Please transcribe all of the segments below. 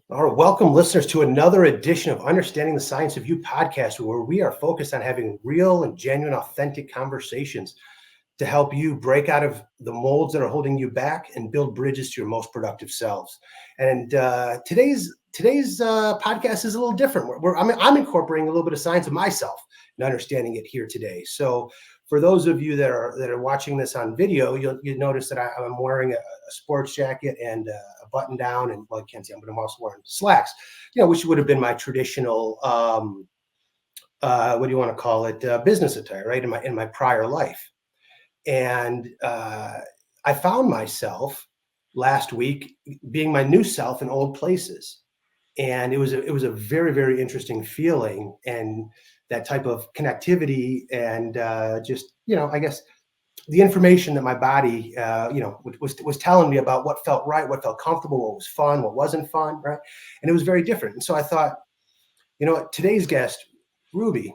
All right, welcome listeners to another edition of Understanding the Science of You podcast, where we are focused on having real and genuine, authentic conversations to help you break out of the molds that are holding you back and build bridges to your most productive selves. And today's podcast is a little different. I'm incorporating a little bit of science of myself and understanding it here today. So for those of you that are watching this on video, you'll notice that I'm wearing a sports jacket and a button down, and well, you can't see them, but I'm also wearing slacks, which would have been my traditional what do you want to call it, business attire, right? In my prior life. And I found myself last week being my new self in old places. And it was a very, very interesting feeling, and that type of connectivity and just, I guess the information that my body, was telling me about what felt right, what felt comfortable, what was fun, what wasn't fun, right? And it was very different. And so I thought, today's guest, Ruby,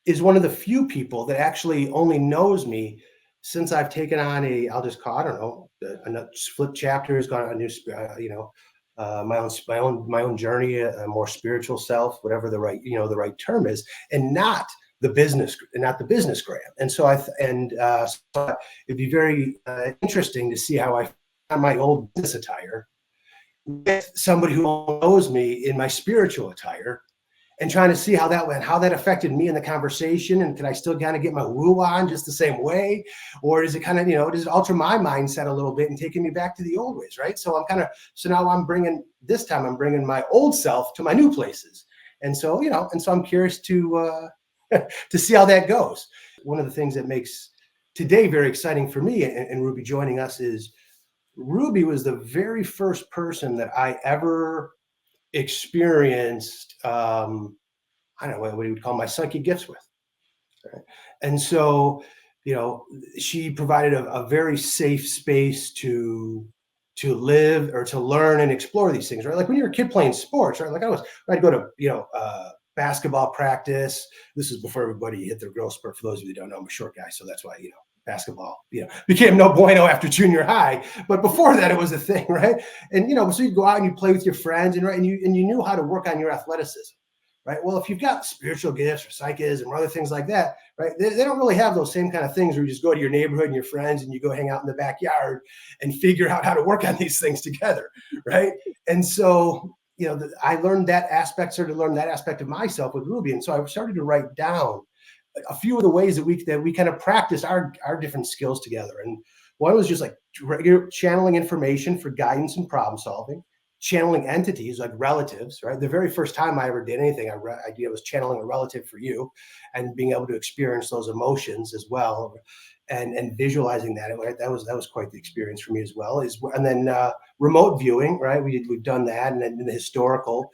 is one of the few people that actually only knows me since I've taken on I'll just call, I don't know, a flip chapters, gone on a new, my own journey, a more spiritual self, whatever the right term is, and not the business gram. And so so it'd be very interesting to see how I found my old business attire with somebody who knows me in my spiritual attire, and trying to see how that went, how that affected me in the conversation. And can I still kind of get my woo on just the same way? Or is it kind of, does it alter my mindset a little bit and taking me back to the old ways, right? So now I'm bringing my old self to my new places. And so, I'm curious to see how that goes. One of the things that makes today very exciting for me and Ruby joining us is Ruby was the very first person that I ever experienced, I don't know what you would call my psychic gifts with. Right? And so, she provided a very safe space to live or to learn and explore these things, right? Like when you're a kid playing sports, right? Like I'd go to, basketball practice. This is before everybody hit their growth spurt. For those of you who don't know, I'm a short guy. So that's why, basketball, became no bueno after junior high. But before that, it was a thing, right? And, so you go out and you play with your friends and you knew how to work on your athleticism, right? Well, if you've got spiritual gifts or psychism or other things like that, right, they don't really have those same kind of things where you just go to your neighborhood and your friends and you go hang out in the backyard and figure out how to work on these things together, right? And so, I learned that aspect, of myself with Ruby. And so I started to write down a few of the ways that we kind of practice our different skills together. And one was just like channeling information for guidance and problem solving, channeling entities like relatives, right? The very first time I ever did anything, I was channeling a relative for you and being able to experience those emotions as well, and visualizing that. That was quite the experience for me as well. And then remote viewing, right? We've done that, and then the historical.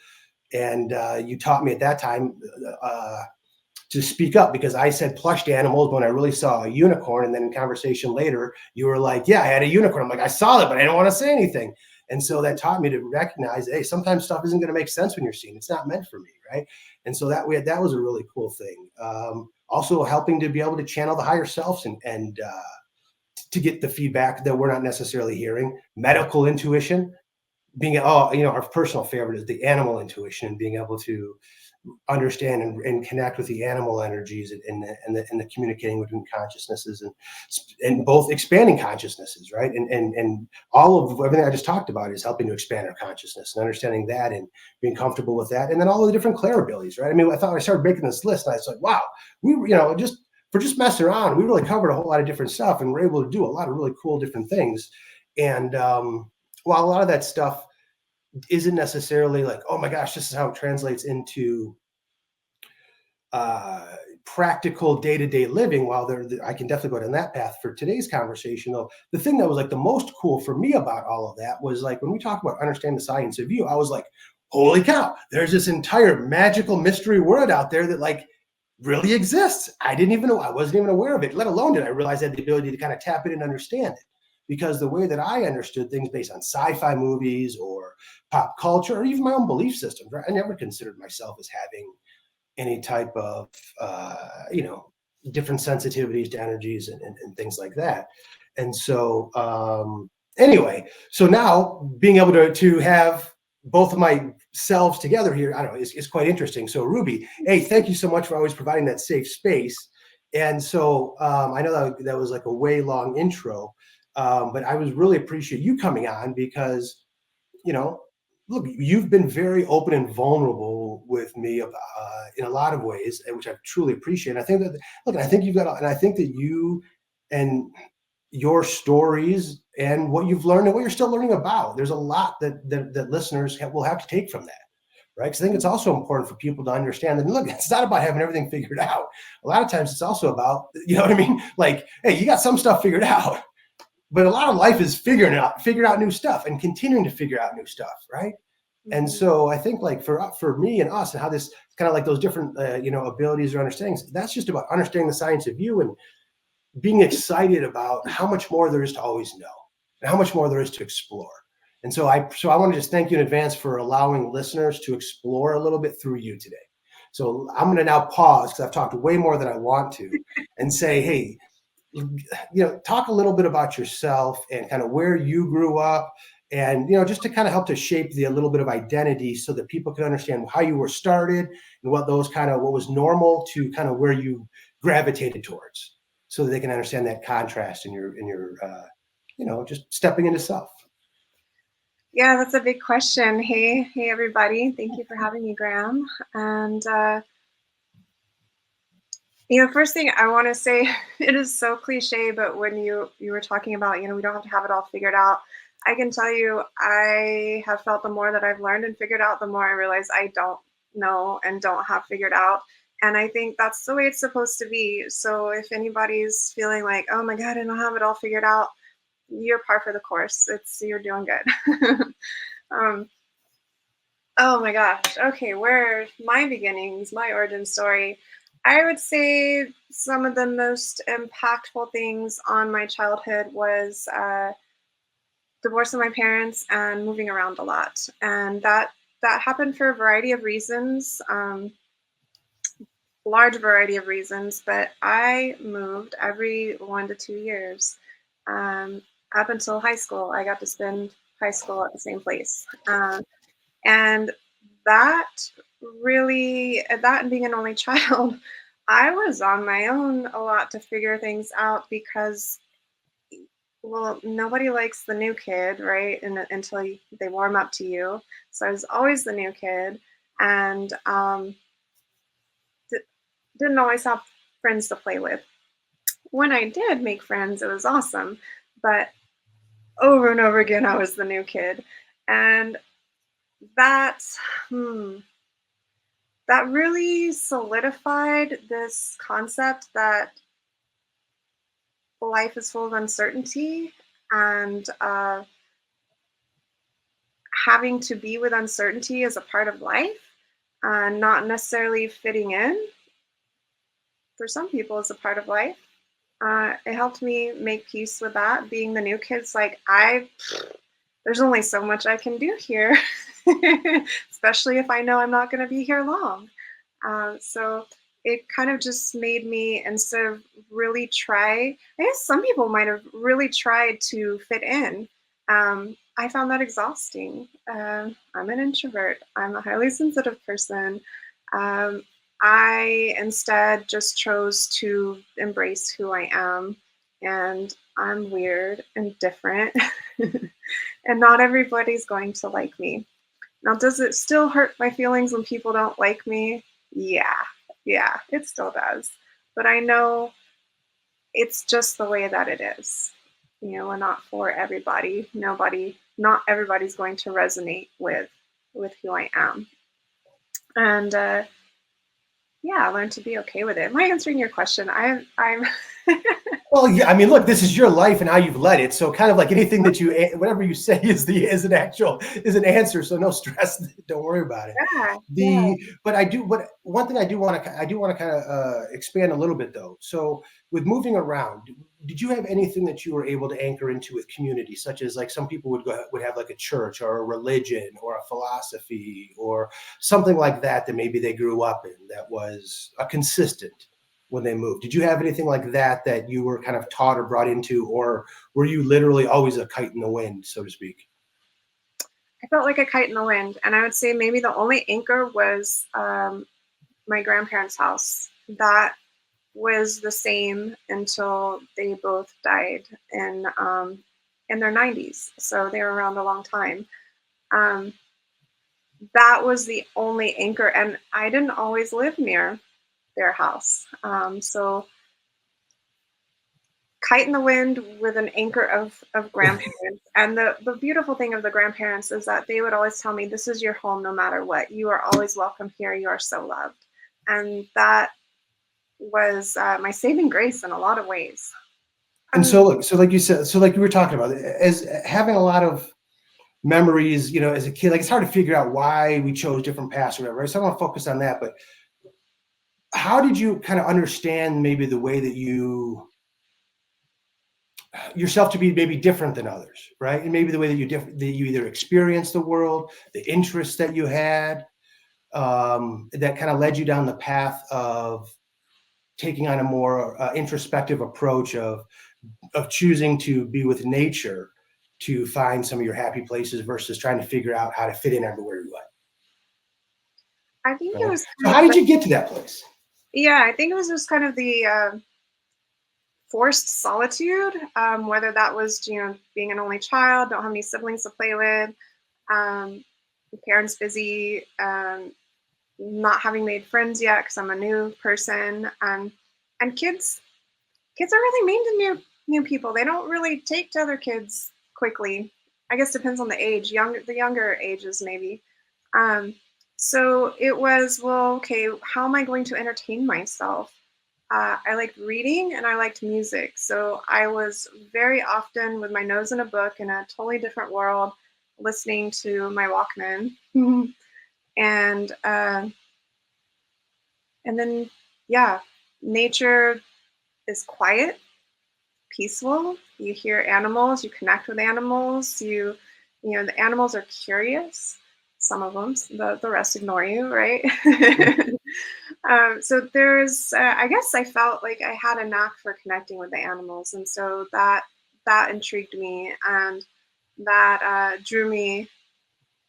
And you taught me at that time to speak up, because I said plushed animals when I really saw a unicorn. And then in conversation later, you were like, yeah, I had a unicorn. I'm like, I saw it, but I didn't want to say anything. And so that taught me to recognize, hey, sometimes stuff isn't going to make sense when you're seeing it. It's not meant for me, right? And so that was a really cool thing. Also helping to be able to channel the higher selves and to get the feedback that we're not necessarily hearing. Medical intuition, our personal favorite is the animal intuition, and being able to understand and connect with the animal energies and the communicating between consciousnesses and both expanding consciousnesses, right? And all of everything I just talked about is helping to expand our consciousness and understanding that and being comfortable with that. And then all of the different clair abilities, right? I mean, I thought I started making this list and I was like, wow, just messing around, we really covered a whole lot of different stuff, and we're able to do a lot of really cool different things. And while a lot of that stuff isn't necessarily like, oh my gosh, this is how it translates into practical day-to-day living, while I can definitely go down that path for today's conversation, though. The thing that was like the most cool for me about all of that was like when we talk about understanding the science of you, I was like, holy cow, there's this entire magical mystery world out there that like really exists. I didn't even know, I wasn't even aware of it, let alone did I realize I had the ability to kind of tap in and understand it. Because the way that I understood things based on sci-fi movies or pop culture or even my own belief systems, right? I never considered myself as having any type of, different sensitivities to energies and things like that. And so anyway, so now being able to have both of my selves together here, I don't know, is quite interesting. So Ruby, hey, thank you so much for always providing that safe space. And so I know that was like a way long intro, but I was really appreciate you coming on because, look, you've been very open and vulnerable with me in a lot of ways, which I truly appreciate. And I think that, look, I think you've got, and I think that you and your stories and what you've learned and what you're still learning about. There's a lot that listeners will have to take from that, right? Because I think it's also important for people to understand that, look, it's not about having everything figured out. A lot of times it's also about, you know what I mean? Like, hey, you got some stuff figured out, but a lot of life is figuring out new stuff and continuing to figure out new stuff, right? And so I think like for me and us and how this kind of like those different, abilities or understandings, that's just about understanding the science of you and being excited about how much more there is to always know and how much more there is to explore. And so I want to just thank you in advance for allowing listeners to explore a little bit through you today. So I'm going to now pause because I've talked way more than I want to and say, hey, talk a little bit about yourself and kind of where you grew up and, just to kind of help to shape a little bit of identity so that people can understand how you were started and what was normal to kind of where you gravitated towards, so that they can understand that contrast in your just stepping into self. Yeah, that's a big question. Hey, everybody. Thank you for having me, Graham. And, first thing I want to say, it is so cliche, but when you were talking about, we don't have to have it all figured out. I can tell you, I have felt the more that I've learned and figured out, the more I realize I don't know and don't have figured out. And I think that's the way it's supposed to be. So if anybody's feeling like, oh my God, I don't have it all figured out, you're par for the course. You're doing good. Oh my gosh. Okay, where my beginnings, my origin story. I would say some of the most impactful things on my childhood was divorce of my parents and moving around a lot. And that happened for a variety of reasons, large variety of reasons, but I moved every 1 to 2 years. Up until high school, I got to spend high school at the same place. And that and being an only child, I was on my own a lot to figure things out because, well, nobody likes the new kid, right? And until they warm up to you. So I was always the new kid and didn't always have friends to play with. When I did make friends, it was awesome. But over and over again, I was the new kid. And that really solidified this concept that life is full of uncertainty and having to be with uncertainty is a part of life, not necessarily fitting in. For some people, it's a part of life. It helped me make peace with that. Being the new kid's like, there's only so much I can do here, especially if I know I'm not going to be here long. So it kind of just made me, instead of really I guess some people might have really tried to fit in. I found that exhausting. I'm an introvert. I'm a highly sensitive person. I instead just chose to embrace who I am, and I'm weird and different, and not everybody's going to like me. Now, does it still hurt my feelings when people don't like me? Yeah, it still does. But I know it's just the way that it is. We're not for everybody. Not everybody's going to resonate with who I am. And I learned to be okay with it. Am I answering your question? I'm Well, yeah, I mean, look, this is your life and how you've led it. So kind of like anything that whatever you say is an answer. So no stress. Don't worry about it. But one thing I do want to kind of expand a little bit though. So with moving around, did you have anything that you were able to anchor into with community, such as like some people would have like a church or a religion or a philosophy or something like that maybe they grew up in that was a consistent when they moved? Did you have anything like that that you were kind of taught or brought into, or were you literally always a kite in the wind, so to speak? I felt like a kite in the wind, and I would say maybe the only anchor was my grandparents' house. That was the same until they both died in their 90s, so they were around a long time. Um, that was the only anchor, and I didn't always live near their house. So kite in the wind with an anchor of grandparents. And the beautiful thing of the grandparents is that they would always tell me, this is your home no matter what. You are always welcome here. You are so loved. And that was my saving grace in a lot of ways. And so like you said, so like you were talking about, as having a lot of memories, you know, as a kid, like it's hard to figure out why we chose different paths or whatever, right? So I want to focus on that, but how did you kind of understand maybe the way that yourself to be maybe different than others, right? And maybe the way that that you either experience the world, the interests that you had, that kind of led you down the path of taking on a more introspective approach of choosing to be with nature to find some of your happy places versus trying to figure out how to fit in everywhere you went. I think it Right? was So how did you get to that place? yeah, I think it was just kind of the forced solitude, whether that was, being an only child, don't have any siblings to play with, parents busy, not having made friends yet because I'm a new person, and kids are really mean to new people. They don't really take to other kids quickly. I guess depends on the age. The younger ages maybe. Um, so it was, well, okay, how am I going to entertain myself? I liked reading and I liked music. So I was very often with my nose in a book in a totally different world, listening to my Walkman. and and then yeah, nature is quiet, peaceful. You hear animals, you connect with animals, the animals are curious. Some of them, the rest ignore you, right? So I guess I felt like I had a knack for connecting with the animals, and so that intrigued me, and that drew me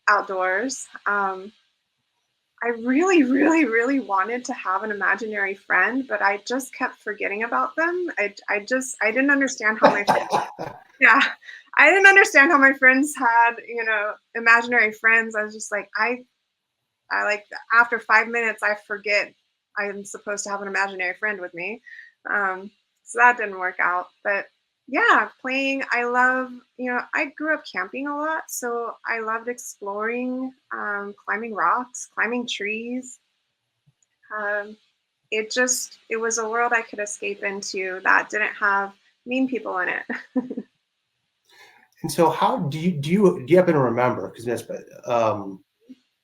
outdoors. I really, really, really wanted to have an imaginary friend, but I just kept forgetting about them. I didn't understand how my yeah, I didn't understand how my friends had, imaginary friends. I was just like, I like after 5 minutes, I forget I'm supposed to have an imaginary friend with me. So that didn't work out. But yeah, playing, I love, I grew up camping a lot. So I loved exploring, climbing rocks, climbing trees. Um, it was a world I could escape into that didn't have mean people in it. And so how do you happen to remember, because that's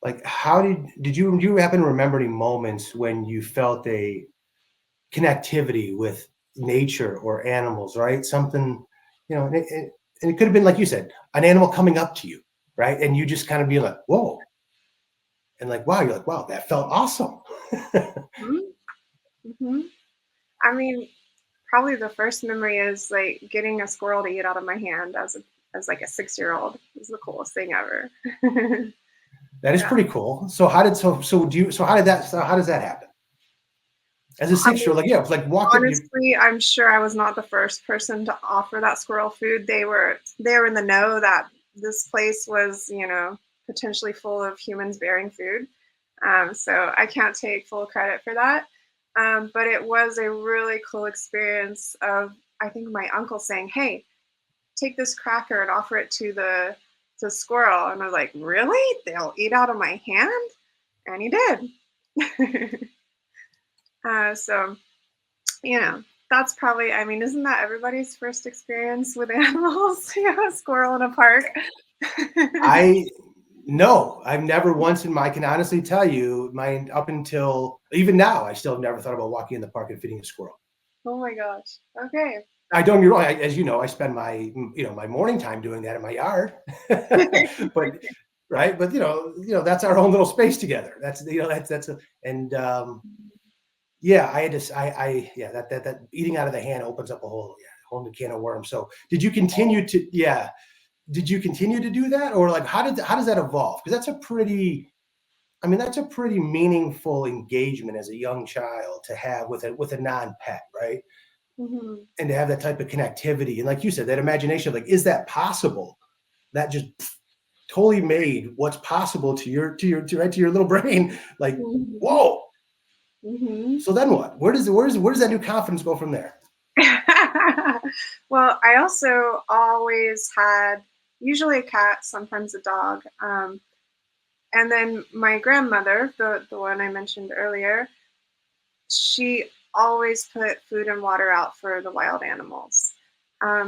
like how did you happen to remember any moments when you felt a connectivity with nature or animals, right? Something, and it could have been, like you said, an animal coming up to you, right? And you just kind of be like, whoa. And like, wow, you're like, wow, that felt awesome. Mm-hmm. I mean, probably the first memory is like getting a squirrel to eat out of my hand as like a 6-year-old. It was the coolest thing ever. That is Yeah. pretty cool. So how did how does that happen? As a I mean, 6-year-old, like, yeah, it's like walk up you. honestly, I'm sure I was not the first person to offer that squirrel food. They were in the know that this place was, potentially full of humans bearing food. So I can't take full credit for that. But it was a really cool experience of, I think, my uncle saying, "Hey, take this cracker and offer it to the squirrel." And I was like, "Really? They'll eat out of my hand?" And he did. So, that's probably, I mean, isn't that everybody's first experience with animals? A squirrel in a park. I No, I've never once I can honestly tell you, up until even now, I still have never thought about walking in the park and feeding a squirrel. Oh my gosh. Okay. I don't get me wrong. As you know, I spend my morning time doing that in my yard, but right. But that's our own little space together. That's a, and Yeah, I had to, yeah, that eating out of the hand opens up a whole new can of worms. So did you continue to, yeah, did you continue to do that? Or like, how does that evolve? Because that's a pretty meaningful engagement as a young child to have with a non-pet, right? Hmm. And to have that type of connectivity. And like you said, that imagination, like, is that possible? That just totally made what's possible to your little brain. Like, Hmm. whoa. Hmm. So then what? Where does that new confidence go from there? Well, I also always had usually a cat, sometimes a dog. And then my grandmother, the one I mentioned earlier, she always put food and water out for the wild animals.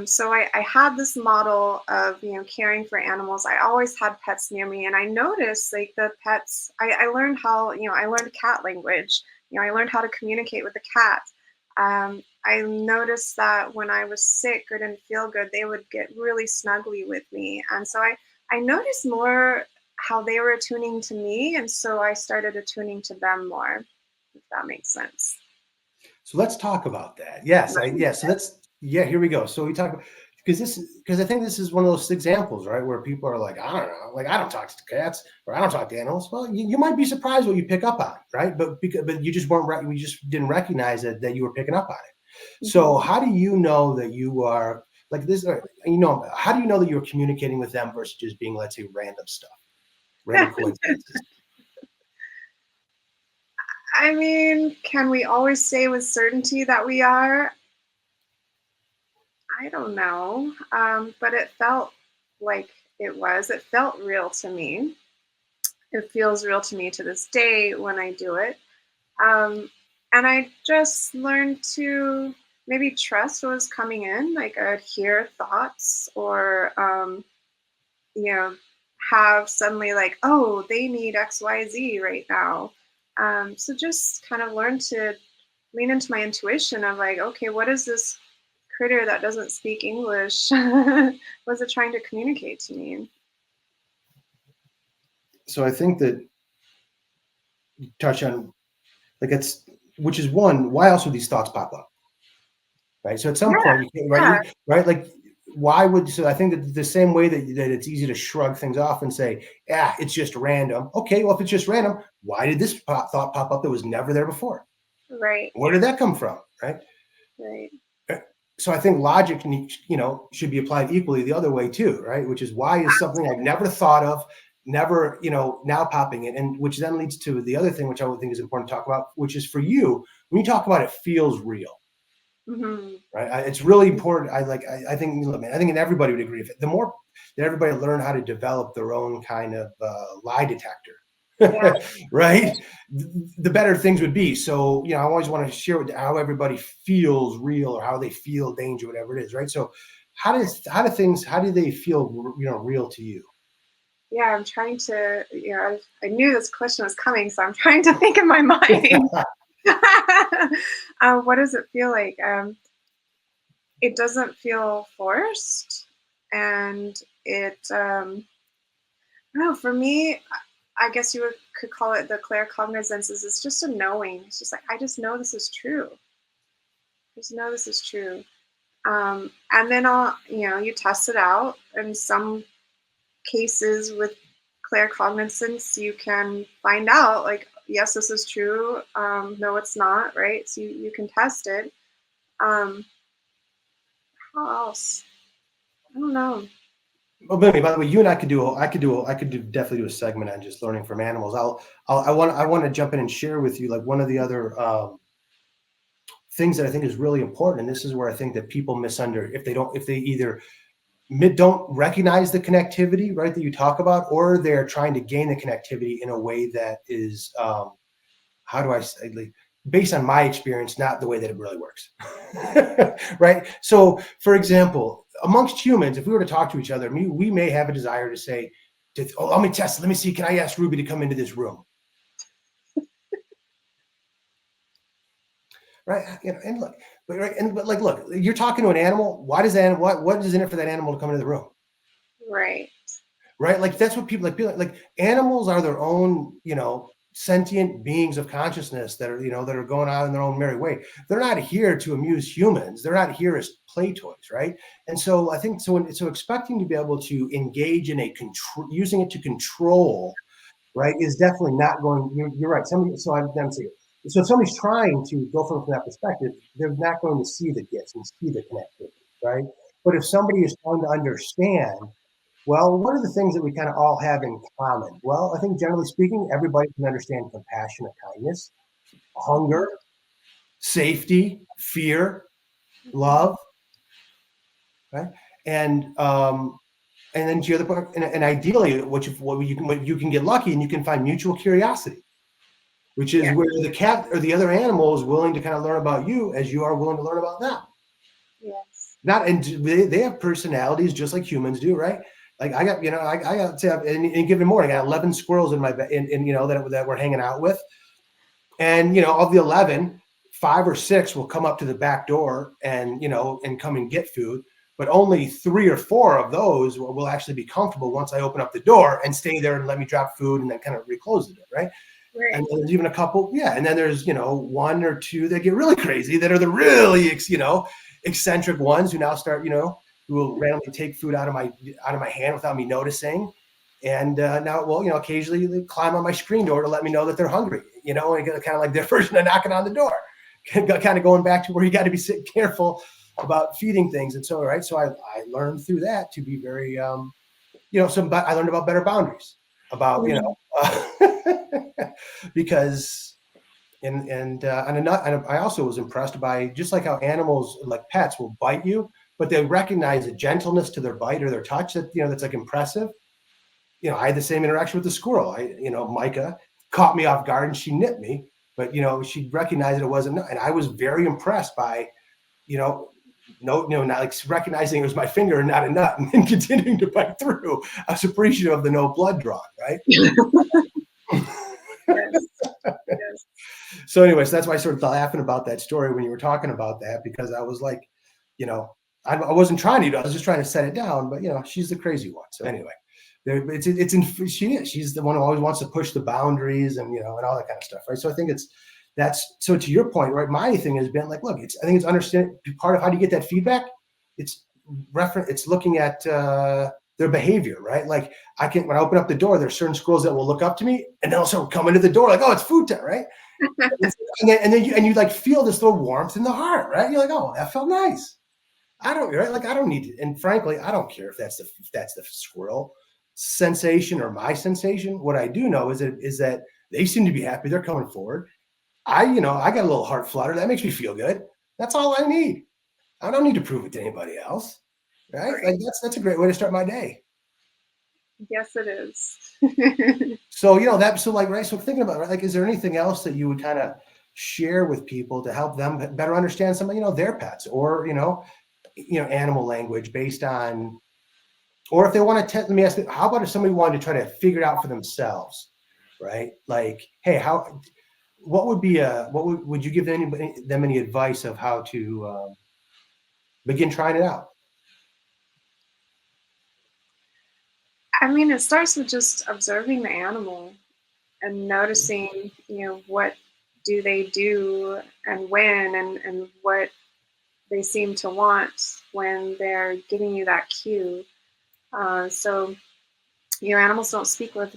So I had this model of caring for animals. I always had pets near me, and I noticed like the pets. I learned how I learned cat language. I learned how to communicate with the cat. I noticed that when I was sick or didn't feel good, they would get really snuggly with me, and so I noticed more how they were attuning to me, and so I started attuning to them more. If that makes sense. So let's talk about that. Yes, yeah. So yeah. Here we go. So we talk because I think this is one of those examples, right, where people are like, I don't know, like I don't talk to cats or I don't talk to animals. Well, you might be surprised what you pick up on, right? But you just you just didn't recognize that you were picking up on it. So Mhm. how do you know that you are like this? How do you know that you're communicating with them versus just being, let's say, random stuff, random coincidences? I mean, can we always say with certainty that we are? I don't know. But it felt like it was. It felt real to me. It feels real to me to this day when I do it. Um, and I just learned to maybe trust what was coming in. Like I'd hear thoughts or, you know, have suddenly like, oh, they need XYZ right now. So just kind of learn to lean into my intuition of like, okay, what is this critter that doesn't speak English? Was it trying to communicate to me? So I think that you touch on like it's which is one. Why else would these thoughts pop up? Right. So at some Yeah, point you can't, right? yeah, Right. Like why would, so I think that the same way that it's easy to shrug things off and say, yeah, it's just random. Okay. Well, if it's just random, why did this thought pop up that was never there before? right, Where did that come from? Right. right. Uh, So I think logic, should be applied equally the other way too, right? Which is why is something I've never thought of, never, now popping in, and which then leads to the other thing, which I would think is important to talk about, which is for you, when you talk about it feels real. Hmm. Right. It's really important. I think, man, I think, and everybody would agree with it. The more that everybody learn how to develop their own kind of lie detector, Yeah. right, the better things would be. So, I always want to share how everybody feels real or how they feel danger, whatever it is. Right. So how do they feel, real to you? Yeah, I'm trying to, I knew this question was coming, so I'm trying to think in my mind. What does it feel like? It doesn't feel forced, and I don't know, for me, I guess could call it the claircognizance. It's just a knowing. It's just like, I just know this is true. Just know this is true. And then you test it out. In some cases with claircognizance, you can find out like, yes, this is true. No, it's not, right? So you can test it. Um, how else? I don't know. Well, Billy, by the way, you and I could do. Definitely do a segment on just learning from animals. I want to jump in and share with you like one of the other things that I think is really important, and this is where I think that people if they either don't recognize the connectivity, right, that you talk about, or they're trying to gain the connectivity in a way that is, how do I say, like, based on my experience, not the way that it really works. Right. So, for example, amongst humans, if we were to talk to each other, we may have a desire to say, oh, let me test, let me see, can I ask Ruby to come into this room? Right. And look, but like, look, you're talking to an animal. Why does what is in it for that animal to come into the room? Right. Right. Like that's what people like animals are their own, sentient beings of consciousness that are, that are going on in their own merry way. They're not here to amuse humans. They're not here as play toys, right? And so I think so expecting to be able to engage in using it to control, right, is definitely not going. You're right. So I'm saying, so if somebody's trying to go from that perspective, they're not going to see the gifts and see the connectivity, right? But if somebody is trying to understand, well, what are the things that we kind of all have in common? Well, I think generally speaking, everybody can understand compassion and kindness, hunger, safety, fear, love, right? And then to the other part, and ideally, what you can get lucky and you can find mutual curiosity, which is where the cat or the other animal is willing to kind of learn about you as you are willing to learn about them. Yes. And they have personalities just like humans do, right? Like I got to have in a given morning, I got 11 squirrels in my bed, that we're hanging out with, and of the 11, 5 or 6 will come up to the back door and come and get food, but only 3 or 4 of those will actually be comfortable once I open up the door and stay there and let me drop food and then kind of reclose the door, right? Right. And there's even a couple, and then there's 1 or 2 that get really crazy, that are the really eccentric ones who now start who will randomly take food out of my hand without me noticing, and now occasionally they climb on my screen door to let me know that they're hungry, and kind of like their version of knocking on the door, kind of going back to where you got to be careful about feeding things. And so I learned through that to be very I learned about better boundaries, about because and I also was impressed by just like how animals like pets will bite you, but they recognize a gentleness to their bite or their touch that that's like impressive. I had the same interaction with the squirrel. Micah caught me off guard and she nipped me, but she recognized that it wasn't, and I was very impressed by not like recognizing it was my finger and not a nut, and then continuing to bite through. I was appreciative of the no blood draw, right? Yes. So anyways, that's why I started laughing about that story when you were talking about that, because I was like, I wasn't trying to, I was just trying to set it down, but she's the crazy one. So anyway, she's the one who always wants to push the boundaries and and all that kind of stuff, right? So I think so to your point, right? My thing has been like, look, I think it's understanding part of how do you get that feedback. It's looking at their behavior, right? Like when I open up the door, there's certain squirrels that will look up to me and they'll also come into the door like, oh, it's food time, right? and then you like feel this little warmth in the heart, right? You're like, oh, that felt nice. I don't need to, and frankly, I don't care if that's the squirrel sensation or my sensation. What I do know is that they seem to be happy. They're coming forward. I got a little heart flutter. That makes me feel good. That's all I need. I don't need to prove it to anybody else, right? Like that's a great way to start my day. Yes, it is. So so thinking about like, is there anything else that you would kind of share with people to help them better understand some their pets, or animal language based on, or if they want to let me ask, how about if somebody wanted to try to figure it out for themselves, right? Like, hey, what would you give them any advice of how to begin trying it out? I mean, it starts with just observing the animal and noticing, what do they do and when, and what they seem to want when they're giving you that cue. So your animals don't speak with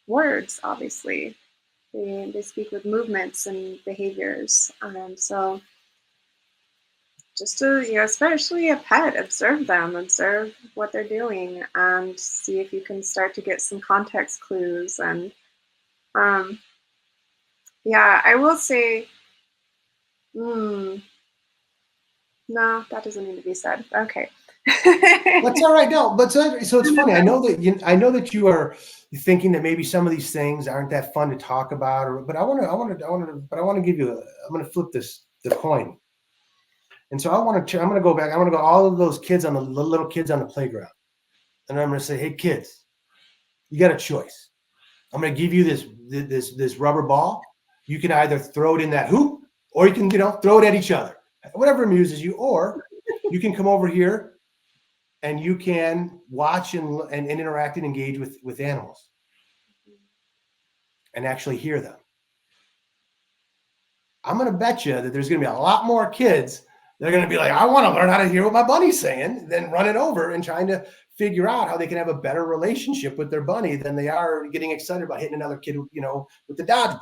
words, obviously. They speak with movements and behaviors. So just to, especially a pet, observe them, observe what they're doing, and see if you can start to get some context clues. And I will say, no, that doesn't need to be said. Okay. That's all right. No, but so it's funny. I know that you are thinking that maybe some of these things aren't that fun to talk about, but I want to give you I'm going to flip the coin. And so I'm going to go back. I'm going to go all of those kids the little kids on the playground. And I'm going to say, hey kids, you got a choice. I'm going to give you this rubber ball. You can either throw it in that hoop, or you can, throw it at each other, whatever amuses you, or you can come over here and you can watch and interact and engage with animals. and actually hear them. I'm going to bet you that there's going to be a lot more kids that are going to be like, I want to learn how to hear what my bunny's saying, than running over and trying to figure out how they can have a better relationship with their bunny than they are getting excited about hitting another kid, with the dodgeball.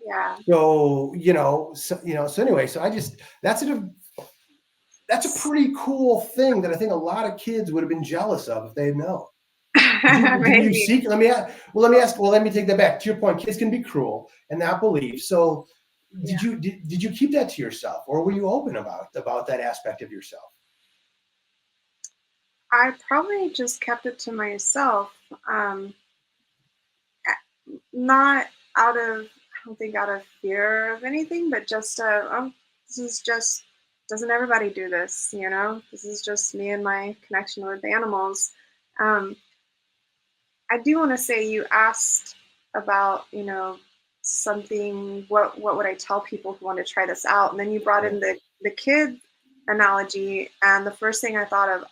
Yeah. So, so anyway, so that's a pretty cool thing that I think a lot of kids would have been jealous of if they'd known. Did you seek? Let me take that back. To your point, kids can be cruel and not believe. So did you keep that to yourself, or were you open about that aspect of yourself? I probably just kept it to myself. Not out of, I don't think out of fear of anything, but just, this is just, doesn't everybody do this? This is just me and my connection with animals. I do want to say, you asked about, something, what would I tell people who want to try this out? And then you brought in the kid analogy. And the first thing I thought of,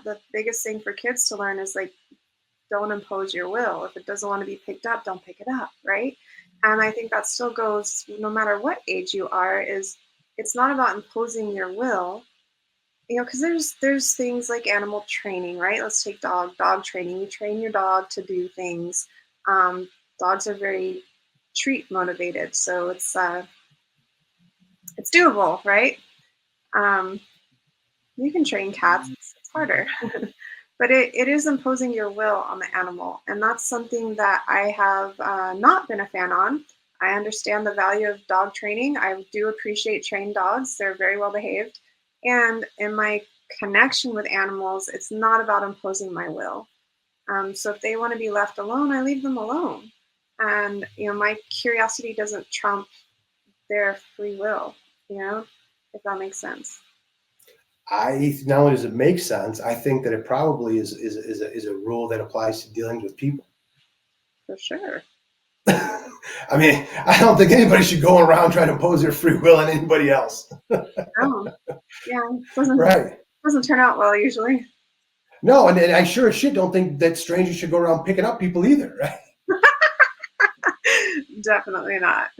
the biggest thing for kids to learn is like, don't impose your will. If it doesn't want to be picked up, don't pick it up, right? And I think that still goes no matter what age you are, is it's not about imposing your will, because there's things like animal training, right? Let's take dog training. You train your dog to do things. Dogs are very treat motivated, so it's doable, right? You can train cats, it's harder. But it is imposing your will on the animal. And that's something that I have not been a fan on. I understand the value of dog training. I do appreciate trained dogs. They're very well behaved. And in my connection with animals, it's not about imposing my will. So if they want to be left alone, I leave them alone. And, my curiosity doesn't trump their free will, if that makes sense. Not only does it make sense, I think that it probably is a rule that applies to dealings with people. For sure. I mean, I don't think anybody should go around trying to impose their free will on anybody else. Oh, yeah, doesn't turn out well usually. No, and I sure as shit don't think that strangers should go around picking up people either, right? Definitely not.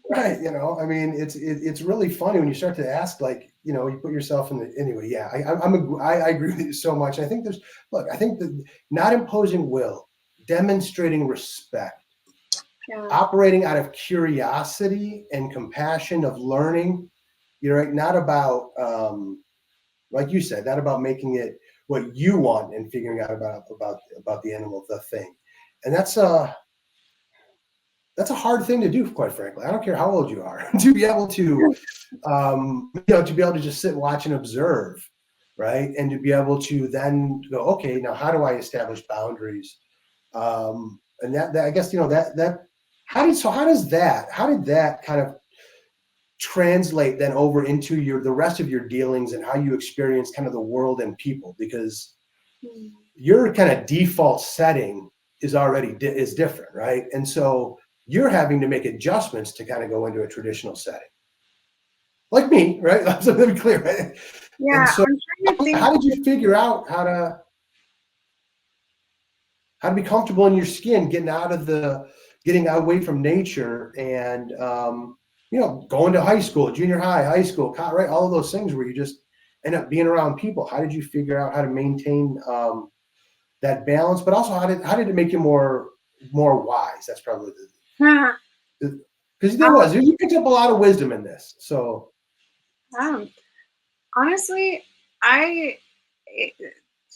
Right, I mean, it's really funny when you start to ask, like, you put yourself in the, anyway. Yeah, I agree with you so much. I think I think that not imposing will, demonstrating respect, operating out of curiosity and compassion of learning, right? Not about, like you said, not about making it what you want and figuring out about the animal, the thing, and that's a hard thing to do, quite frankly. I don't care how old you are, to be able to, to be able to just sit, watch, and observe, right? And to be able to then go, okay, now how do I establish boundaries? And that I guess, how did that kind of translate then over into the rest of your dealings and how you experience kind of the world and people? Because your kind of default setting is different, right? And so you're having to make adjustments to kind of go into a traditional setting, like me, right? Let me be clear, right? Yeah. And so how did you figure out how to be comfortable in your skin, getting away from nature, and going to high school, junior high school, right? All of those things where you just end up being around people. How did you figure out how to maintain that balance, but also how did it make you more wise? That's probably because you picked up a lot of wisdom in this. So honestly,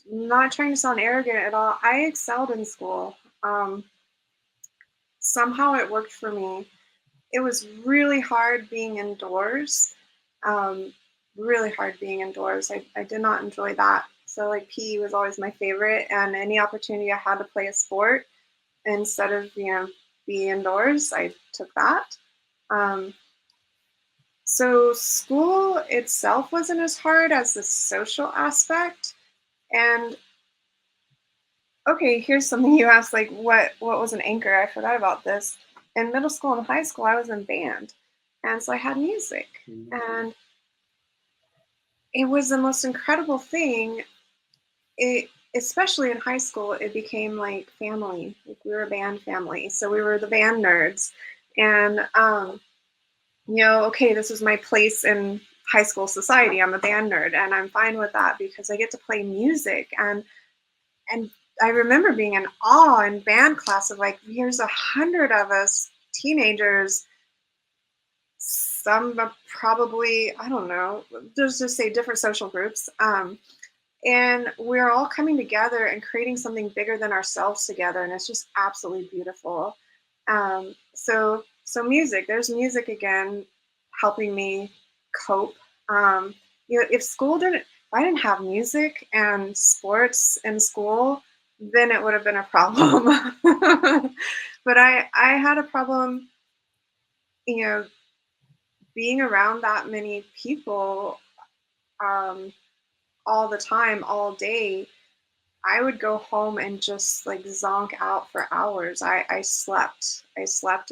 not trying to sound arrogant at all, I excelled in school. Somehow it worked for me. It was really hard being indoors. Really hard being indoors. I did not enjoy that. So like PE was always my favorite, and any opportunity I had to play a sport instead of be indoors, I took that. So school itself wasn't as hard as the social aspect. And okay, here's something you asked, like what was an anchor? I forgot about this. In middle school and high school, I was in band, and so I had music, and it was the most incredible thing. It especially in high school, it became like family. Like we were a band family, so we were the band nerds, and okay, this is my place in high school society. I'm a band nerd, and I'm fine with that because I get to play music. And I remember being in awe in band class of like, here's 100 of us teenagers. Some are probably, I don't know, just say different social groups. And we're all coming together and creating something bigger than ourselves together, and it's just absolutely beautiful. So music, there's music again, helping me cope. If I didn't have music and sports in school, then it would have been a problem. But I had a problem, you know, being around that many people um, all the time, all day. I would go home and just like zonk out for hours. I slept. I slept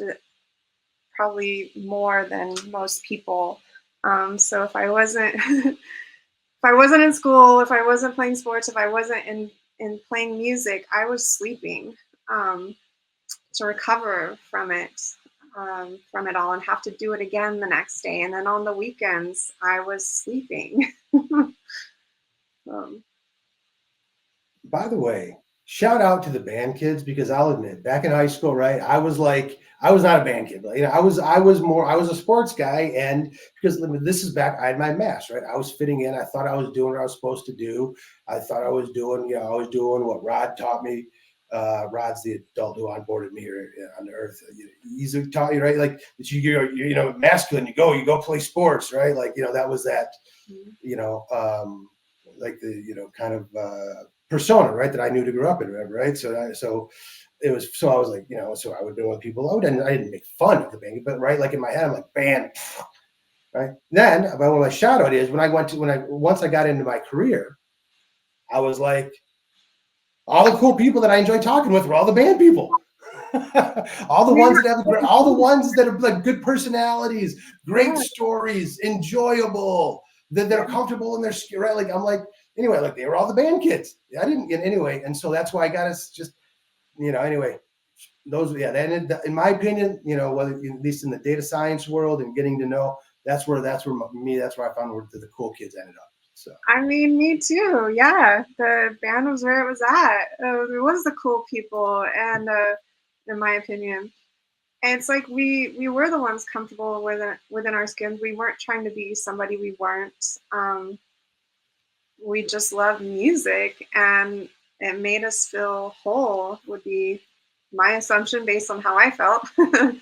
probably more than most people. So if I wasn't if I wasn't in school, if I wasn't playing sports, if I wasn't in playing music, I was sleeping to recover from it all, and have to do it again the next day. And then on the weekends, I was sleeping. um, By the way, shout out to the band kids, because I'll admit, back in high school, right, I was not a band kid, but I was a sports guy, and because this is back, I had my mass, right? I was fitting in. I thought I was doing what I was supposed to do. I thought I was doing, what Rod taught me. Rod's the adult who onboarded me here on the earth. He's taught you, right? Like you're masculine. You go play sports, right? Like that was that, like the kind of persona, right, that I knew to grow up in, right? So I was like, so I would know with people. I didn't make fun of the band, but right, like in my head, I'm like band, right? Then, but when my shout out is once I got into my career, I was like, all the cool people that I enjoy talking with were all the band people. all the ones that have like good personalities, great stories, enjoyable, that are comfortable in their skin, right? Like I'm like, anyway, like they were all the band kids. I didn't get anyway, and so that's why I got us just, anyway. That ended, in my opinion, whether at least in the data science world and getting to know, that's where I found where the cool kids ended up. So I mean, me too. Yeah, the band was where it was at. It was the cool people, and in my opinion, and it's like we were the ones comfortable within our skins. We weren't trying to be somebody we weren't. We just loved music, and it made us feel whole. Would be my assumption based on how I felt, and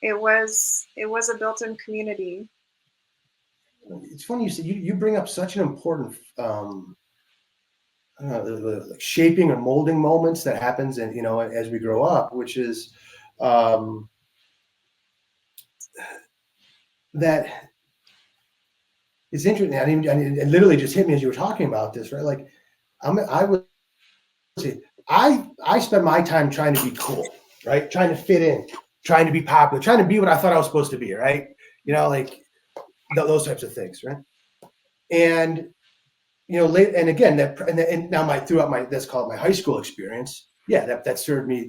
it was a built-in community. It's funny you say you bring up such an important like shaping or molding moments that happens, and as we grow up, which is that it's interesting. It literally just hit me as you were talking about this, right? Like I spent my time trying to be cool, right? Trying to fit in, trying to be popular, trying to be what I thought I was supposed to be, right? Like those types of things, right? And and again, and now let's call it my high school experience. Yeah, that served me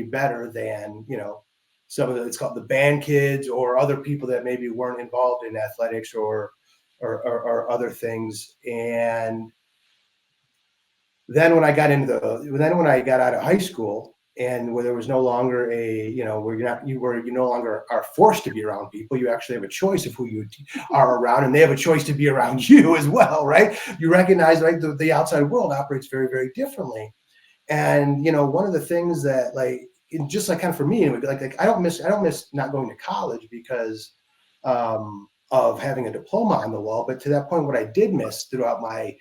better than some of it's called the band kids or other people that maybe weren't involved in athletics or other things. And then when I got out of high school, and where there was no longer where you no longer are forced to be around people, you actually have a choice of who you are around, and they have a choice to be around you as well, right? You recognize, right, the outside world operates very, very differently. And one of the things that just like kind of for me, like I don't miss not going to college because of having a diploma on the wall, but to that point, what I did miss throughout my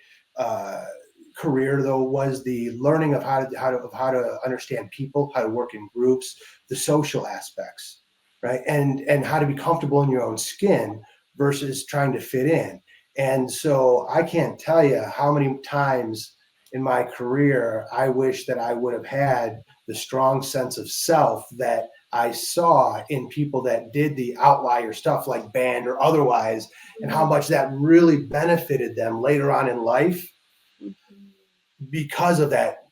career though was the learning of how to understand people, how to work in groups, the social aspects, right, and how to be comfortable in your own skin versus trying to fit in. And so I can't tell you how many times in my career I wish that I would have had the strong sense of self that I saw in people that did the outlier stuff like band or otherwise, and how much that really benefited them later on in life. because of that,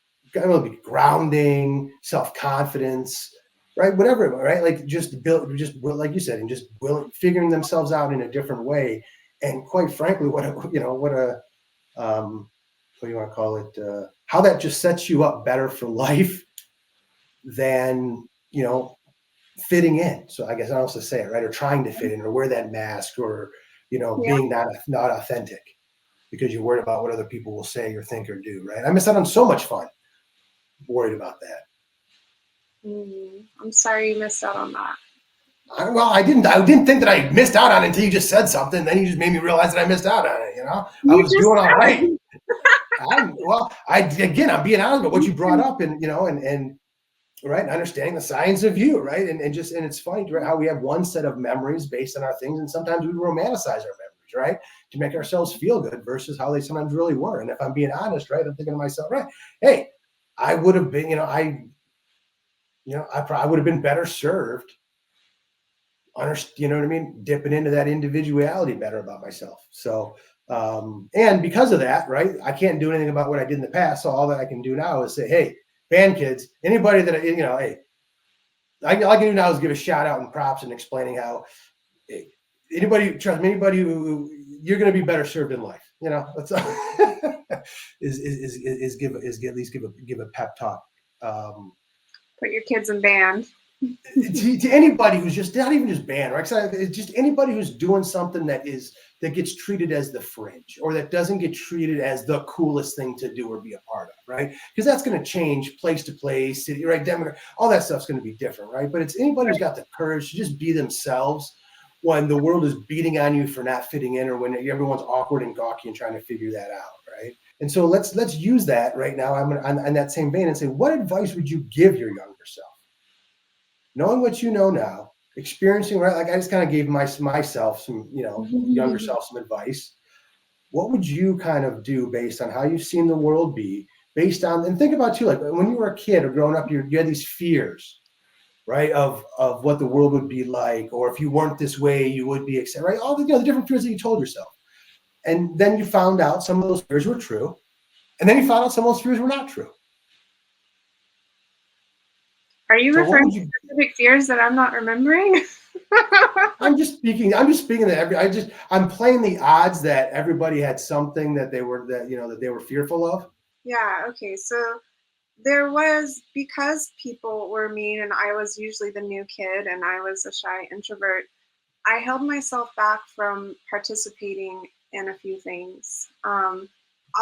grounding, self-confidence, right? Whatever, right? Like just build, just like you said, and just figuring themselves out in a different way. And quite frankly, what do you want to call it? How that just sets you up better for life than, fitting in. So I guess I don't also say it, right? Or trying to fit in or wear that mask or, Yeah. being not authentic because you're worried about what other people will say or think or do, right? I miss out on so much fun worried about that. I'm sorry you missed out on that. I didn't think that I missed out on it until you just said something. Then you just made me realize that I missed out on it. I You was just doing all right. said. I'm being honest about what you brought up, and right, understanding the science of you, right, and it's funny, right, how we have one set of memories based on our things, and sometimes we romanticize our memories, right, to make ourselves feel good versus how they sometimes really were. And if I'm being honest, right, I'm thinking to myself, right, hey, I would have been, I probably would have been better served, you know what I mean, dipping into that individuality better about myself. So and because of that, right, I can't do anything about what I did in the past, so all that I can do now is say, hey, band kids, anybody that hey, all I can do now is give a shout out and props and explaining how trust me, anybody who you're going to be better served in life. That's at least give a pep talk. Put your kids in band. To anybody who's just not even just band, right? It's just anybody who's doing something that gets treated as the fringe or that doesn't get treated as the coolest thing to do or be a part of, right? Because that's going to change place to place, city, right? Demographic, all that stuff's going to be different, right? But it's anybody who's got the courage to just be themselves when the world is beating on you for not fitting in or when everyone's awkward and gawky and trying to figure that out, right? And so let's use that right now. I'm on that same vein and say, what advice would you give your younger self? Knowing what you know now, experiencing, right? Like I just kind of gave myself some, younger self some advice. What would you kind of do based on how you've seen the world be, based on, and think about too, like when you were a kid or growing up, you had these fears, right? Of what the world would be like, or if you weren't this way, you would be, right? All the different fears that you told yourself. And then you found out some of those fears were true. And then you found out some of those fears were not true. Are you referring to specific fears that I'm not remembering? I'm just speaking that I'm playing the odds that everybody had something that they were fearful of. Yeah, okay. So there was, because people were mean and I was usually the new kid and I was a shy introvert, I held myself back from participating in a few things. All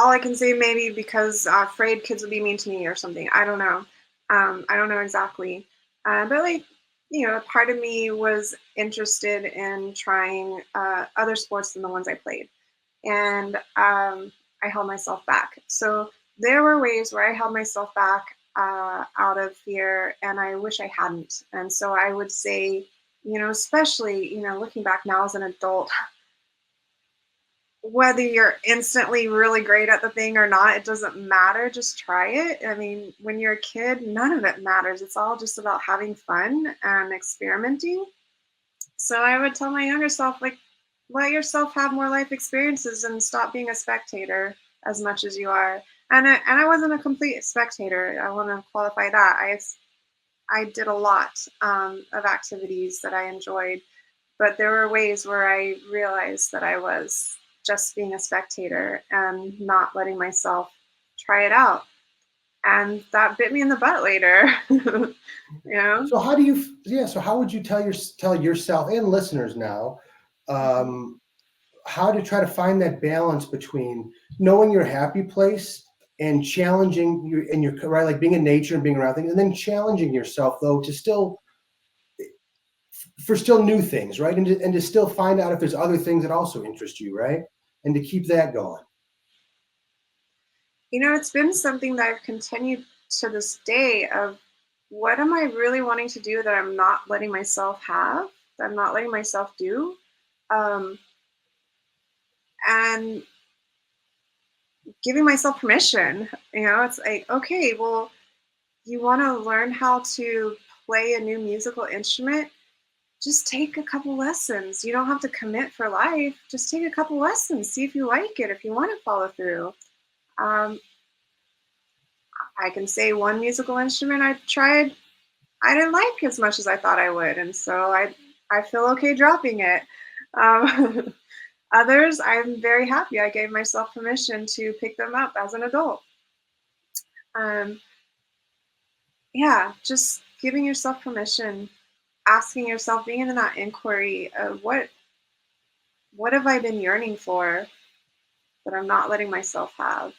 I can say, maybe because afraid kids would be mean to me or something. I don't know. I don't know exactly. But part of me was interested in trying other sports than the ones I played. And I held myself back. So there were ways where I held myself back out of fear, and I wish I hadn't. And so I would say, especially, looking back now as an adult, whether you're instantly really great at the thing or not, it doesn't matter. Just try it. I mean, when you're a kid, none of it matters. It's all just about having fun and experimenting. So I would tell my younger self, like, let yourself have more life experiences and stop being a spectator as much as you are. And I wasn't a complete spectator. I want to qualify that. I did a lot of activities that I enjoyed, but there were ways where I realized that I was just being a spectator and not letting myself try it out. And that bit me in the butt later. So how would you tell yourself and listeners now how to try to find that balance between knowing your happy place and challenging your right, like being in nature and being around things, and then challenging yourself though to still new things, right? And to still find out if there's other things that also interest you, right? And to keep that going. It's been something that I've continued to this day of, what am I really wanting to do that I'm not letting myself have, that I'm not letting myself do? And giving myself permission. It's like, okay, well, you want to learn how to play a new musical instrument? Just take a couple lessons. You don't have to commit for life. Just take a couple lessons. See if you like it, if you want to follow through. I can say one musical instrument I tried, I didn't like as much as I thought I would, and so I feel okay dropping it. Um, Others, I'm very happy. I gave myself permission to pick them up as an adult. Um, yeah, just giving yourself permission, asking yourself, being in that inquiry of what have I been yearning for that I'm not letting myself have,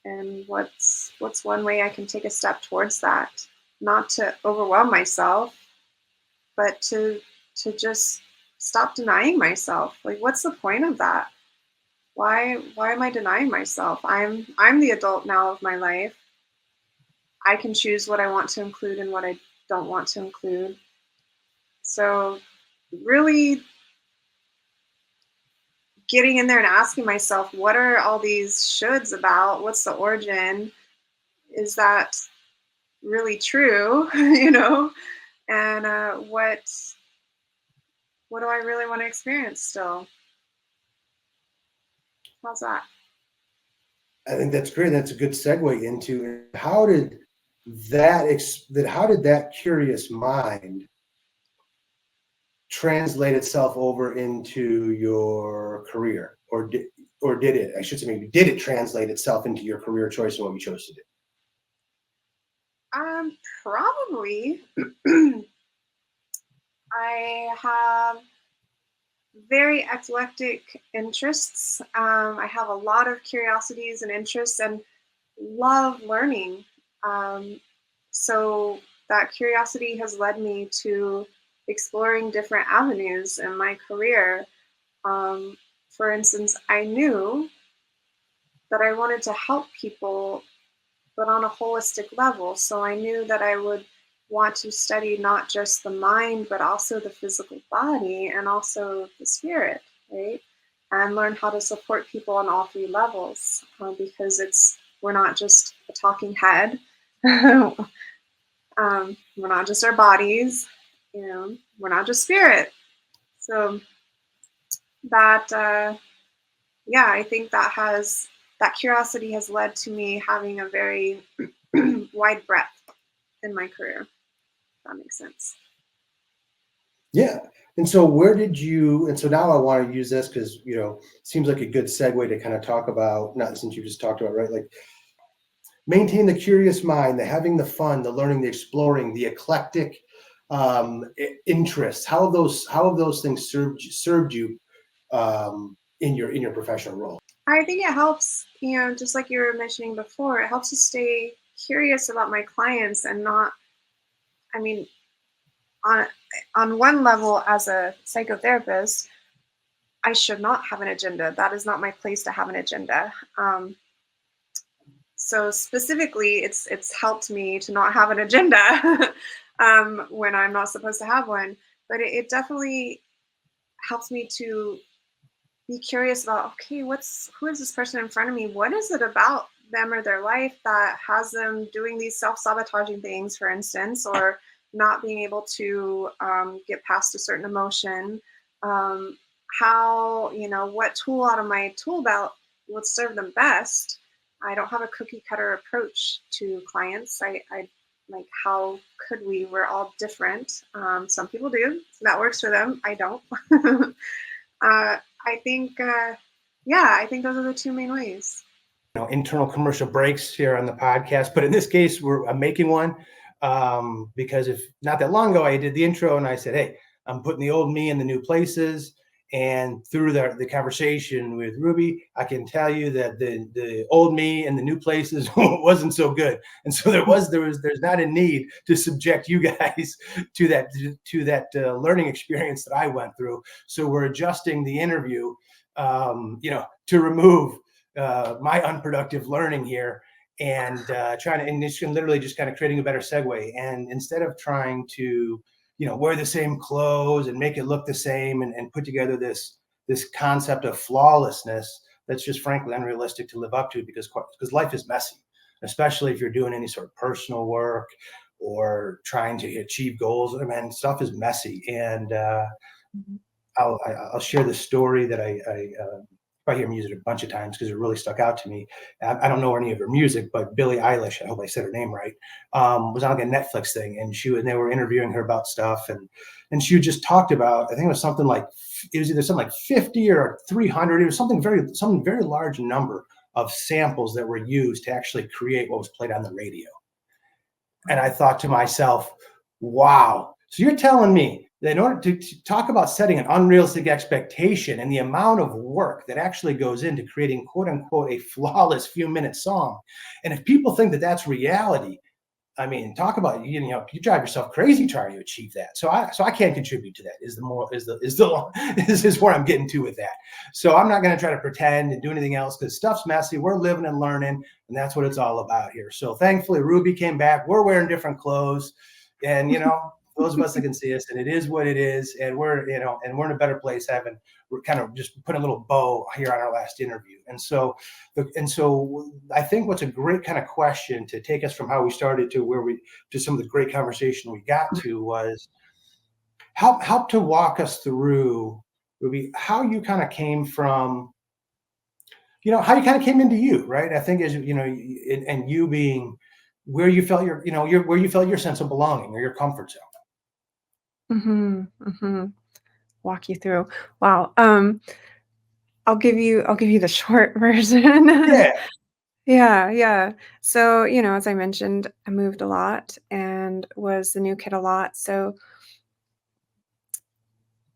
and what's one way I can take a step towards that, not to overwhelm myself, but to just stop denying myself. Like, what's the point of that? Why am I denying myself? I'm the adult now of my life. I can choose what I want to include and what I don't want to include. So really getting in there and asking myself, what are all these shoulds about? What's the origin? Is that really true? You know? And what do I really want to experience still? How's that? I think that's great. That's a good segue into how did that curious mind translate itself over into your career, or did it? I should say maybe did it translate itself into your career choice and what you chose to do? Probably. I have very eclectic interests. I have a lot of curiosities and interests and love learning. Um, so that curiosity has led me to exploring different avenues in my career. Um, for instance, I knew that I wanted to help people, but on a holistic level. So I knew that I would want to study not just the mind, but also the physical body and also the spirit, right? And learn how to support people on all three levels, because we're not just a talking head. We're not just our bodies, we're not just spirit. So that, yeah, I think that curiosity has led to me having a very wide breadth in my career. If that makes sense. Yeah. And so now I want to use this because, seems like a good segue to kind of talk about, not since you just talked about, right? Like maintain the curious mind, the having the fun, the learning, the exploring, the eclectic interests. How have those things served you in your professional role? I think it helps, just like you were mentioning before, it helps to stay curious about my clients and not, I mean, on on one level as a psychotherapist, I should not have an agenda. That is not my place to have an agenda. So specifically, it's helped me to not have an agenda when I'm not supposed to have one. But it definitely helps me to be curious about, okay, who is this person in front of me? What is it about them or their life that has them doing these self-sabotaging things, for instance, or not being able to get past a certain emotion? What tool out of my tool belt would serve them best? I don't have a cookie cutter approach to clients. I like, how could we? We're all different. Some people do. That works for them. I don't. I think, I think those are the two main ways. Internal commercial breaks here on the podcast, but in this case, I'm making one because if not that long ago, I did the intro and I said, "Hey, I'm putting the old me in the new places." And through the conversation with Ruby, I can tell you that the old me and the new places wasn't so good, and so there's not a need to subject you guys to that learning experience that I went through. So we're adjusting the interview, to remove my unproductive learning here, and it's literally just kind of creating a better segue. And instead of trying to wear the same clothes and make it look the same and put together this concept of flawlessness that's just frankly unrealistic to live up to, because life is messy, especially if you're doing any sort of personal work or trying to achieve goals. I mean, stuff is messy. And I'll share the story that probably hear music a bunch of times because it really stuck out to me. I don't know any of her music, but Billie Eilish, I hope I said her name right, was on like a Netflix thing, and they were interviewing her about stuff, and she just talked about, I think it was something like, it was either something like 50 or 300. It was something very large number of samples that were used to actually create what was played on the radio. And I thought to myself, wow. So you're telling me that in order to talk about setting an unrealistic expectation and the amount of work that actually goes into creating, quote unquote, a flawless few-minute song, and if people think that that's reality, I mean, talk about, you drive yourself crazy trying to achieve that. So I can't contribute to that. This is where I'm getting to with that. So I'm not going to try to pretend and do anything else because stuff's messy. We're living and learning, and that's what it's all about here. So thankfully, Ruby came back. We're wearing different clothes, and those of us that can see us, and it is what it is, and we're in a better place we're kind of just putting a little bow here on our last interview. And so I think what's a great kind of question to take us from how we started to some of the great conversation we got to was help to walk us through, Ruby, how you kind of came from, how you kind of came into you, right? I think as and you being where you felt where you felt your sense of belonging or your comfort zone. Walk you through. Wow. I'll give you the short version. Yeah. Yeah. So, as I mentioned, I moved a lot and was the new kid a lot. So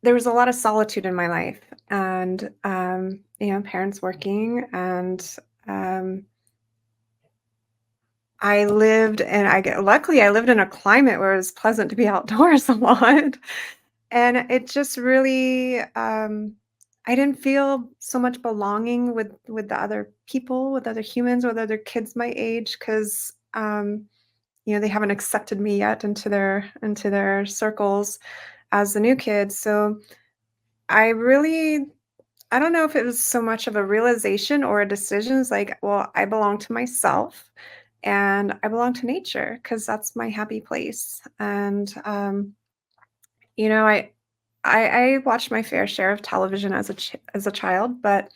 there was a lot of solitude in my life, and parents working, and luckily I lived in a climate where it was pleasant to be outdoors a lot. And it just really, I didn't feel so much belonging with the other people, with other humans, with other kids my age, because they haven't accepted me yet into their circles as the new kid. So I don't know if it was so much of a realization or a decision. It's like, well, I belong to myself and I belong to nature because that's my happy place. And I watched my fair share of television as a child, but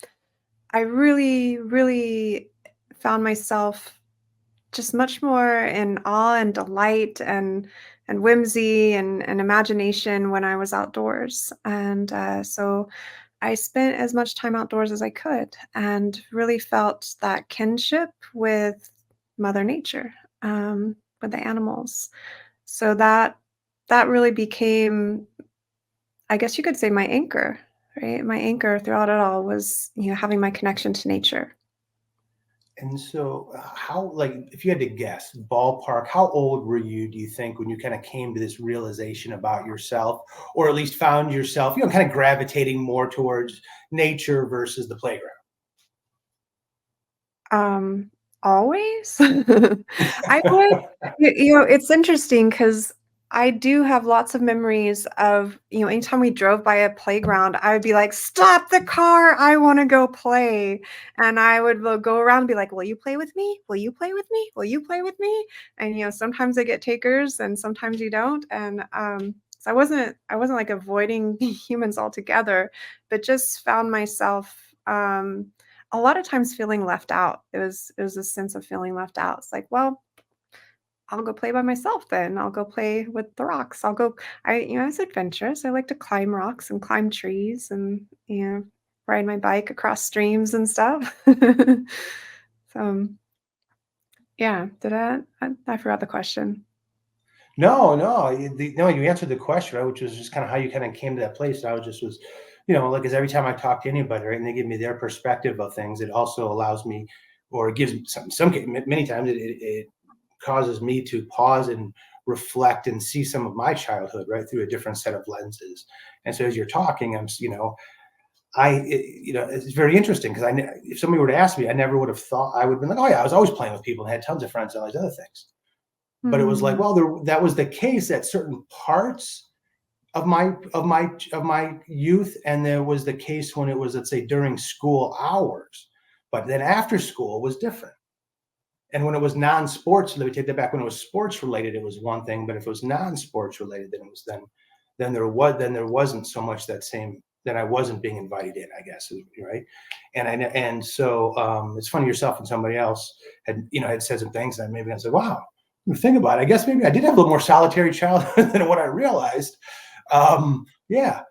I really, really found myself just much more in awe and delight and whimsy and imagination when I was outdoors. And so I spent as much time outdoors as I could and really felt that kinship with Mother Nature, with the animals. So that really became, I guess you could say, my anchor, right? My anchor throughout it all was, having my connection to nature. And so how, like, if you had to guess, ballpark, how old were you, do you think, when you kind of came to this realization about yourself, or at least found yourself, kind of gravitating more towards nature versus the playground? Always. I would, it's interesting because I do have lots of memories of, anytime we drove by a playground, I would be like, stop the car. I want to go play. And I would go around and be like, will you play with me? Will you play with me? Will you play with me? And, sometimes I get takers and sometimes you don't. And, so I wasn't like avoiding humans altogether, but just found myself, a lot of times feeling left out. It was a sense of feeling left out. It's like, well, I'll go play by myself then. I'll go play with the rocks. I was adventurous. I like to climb rocks and climb trees and, ride my bike across streams and stuff. So, yeah, I forgot the question. No, you answered the question, right, which was just kind of how you kind of came to that place. And I was, like, as every time I talk to anybody, right, and they give me their perspective of things, it also allows me, or it gives me some many times it causes me to pause and reflect and see some of my childhood, right, through a different set of lenses. And so as you're talking, it's very interesting because if somebody were to ask me, I never would have thought, I would have been like, oh yeah, I was always playing with people and had tons of friends and all these other things. But it was like, well, that was the case at certain parts of my youth, and there was the case when it was, let's say, during school hours. But then after school was different. And when it was non-sports, let me take that back. When it was sports related, it was one thing. But if it was non-sports related, then there wasn't so much that same then I wasn't being invited in, I guess, right? And so it's funny, yourself and somebody else had said some things, and maybe I said, wow, think about it. I guess maybe I did have a little more solitary childhood than what I realized. Yeah.